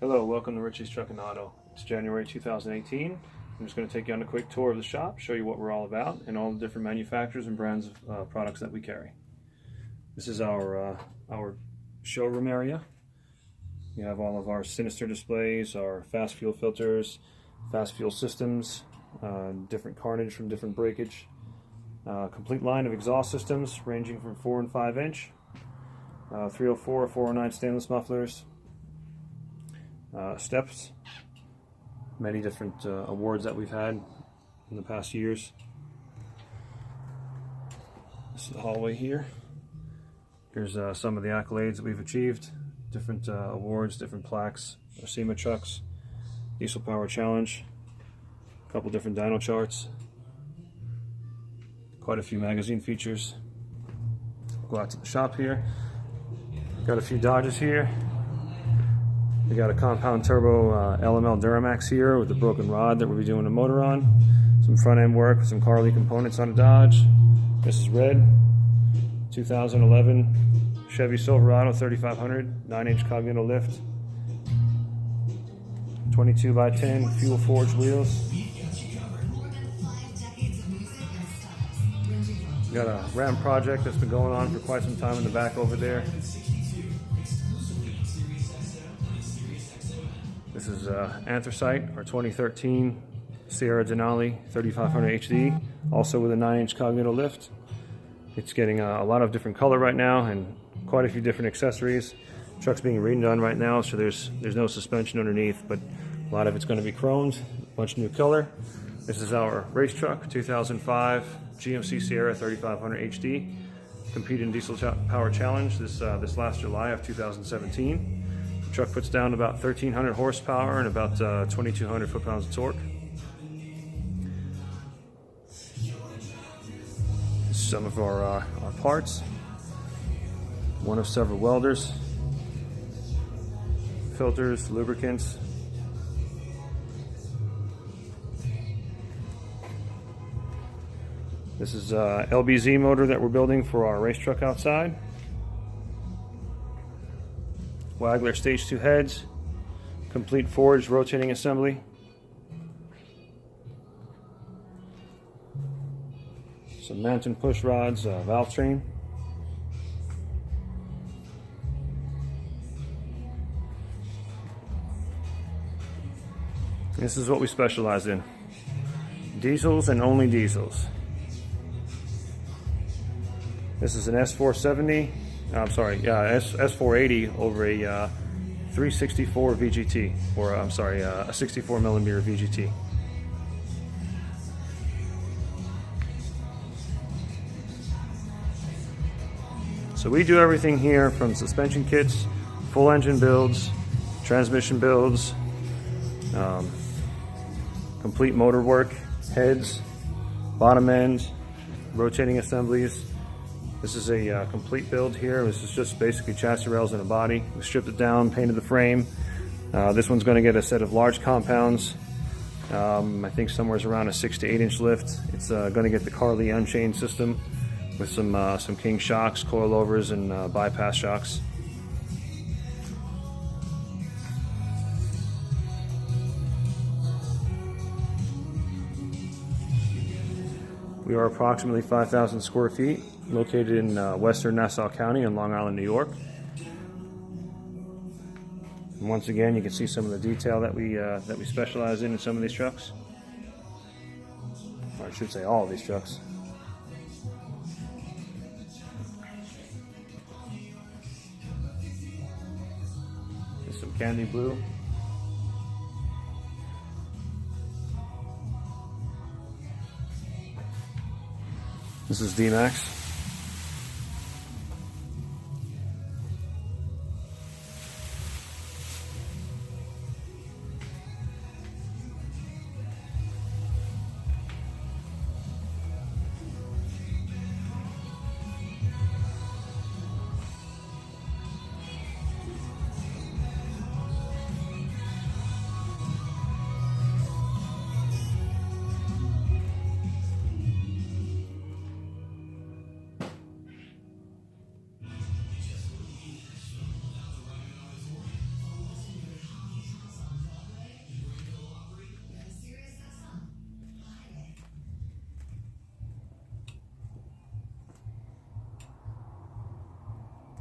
Hello, welcome to Richies Truck and Auto. It's January 2018. I'm just going to take you on a quick tour of the shop, show you what we're all about, and all the different manufacturers and brands of products that we carry. This is our showroom area. We have all of our Sinister displays, our fast fuel filters, fast fuel systems, different carnage from different breakage, complete line of exhaust systems ranging from 4 and 5 inch, 304 or 409 stainless mufflers, steps, many different awards that we've had in the past years. This is the hallway here. Here's some of the accolades that we've achieved, different awards, different plaques, our SEMA trucks, Diesel Power Challenge, a couple different dyno charts, quite a few magazine features. Go out to the shop here. Got a few Dodges here. We got a compound turbo LML Duramax here with a broken rod that we'll be doing a motor on. Some front end work with some Carly components on a Dodge. This is red, 2011 Chevy Silverado 3500, 9-inch Cognito lift, 22x10 fuel forged wheels. We got a Ram project that's been going on for quite some time in the back over there. This is Anthracite, our 2013 Sierra Denali 3500 HD, also with a 9-inch Cognito lift. It's getting a lot of different color right now and quite a few different accessories. The truck's being redone right now, so there's no suspension underneath, but a lot of it's going to be chromed, a bunch of new color. This is our race truck, 2005 GMC Sierra 3500 HD, competed in Diesel Power Challenge this last July of 2017. The truck puts down about 1,300 horsepower and about 2,200 foot-pounds of torque. Some of our parts. One of several welders, filters, lubricants. This is LBZ motor that we're building for our race truck outside. Wagler Stage 2 heads, complete forged rotating assembly. Some mountain push rods, valve train. This is what we specialize in. Diesels and only diesels. This is an S470. S480 over a 364 VGT, or a 64 millimeter VGT. So we do everything here from suspension kits, full engine builds, transmission builds, complete motor work, heads, bottom end, rotating assemblies. This is a complete build here. This is just basically chassis rails and a body. We stripped it down, painted the frame. This one's going to get a set of large compounds. I think somewhere around a 6 to 8 inch lift. It's going to get the Carly Unchained system with some King shocks, coilovers, and bypass shocks. We are approximately 5,000 square feet, located in western Nassau County in Long Island, New York. And once again, you can see some of the detail that we specialize in some of these trucks. Or I should say all of these trucks. There's some candy blue. This is D-Max.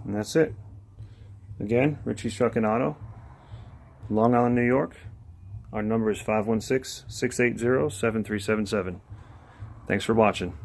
And that's it. Again, Richies Truck and Auto, Long Island, New York. Our number is 516-680-7377. Thanks for watching.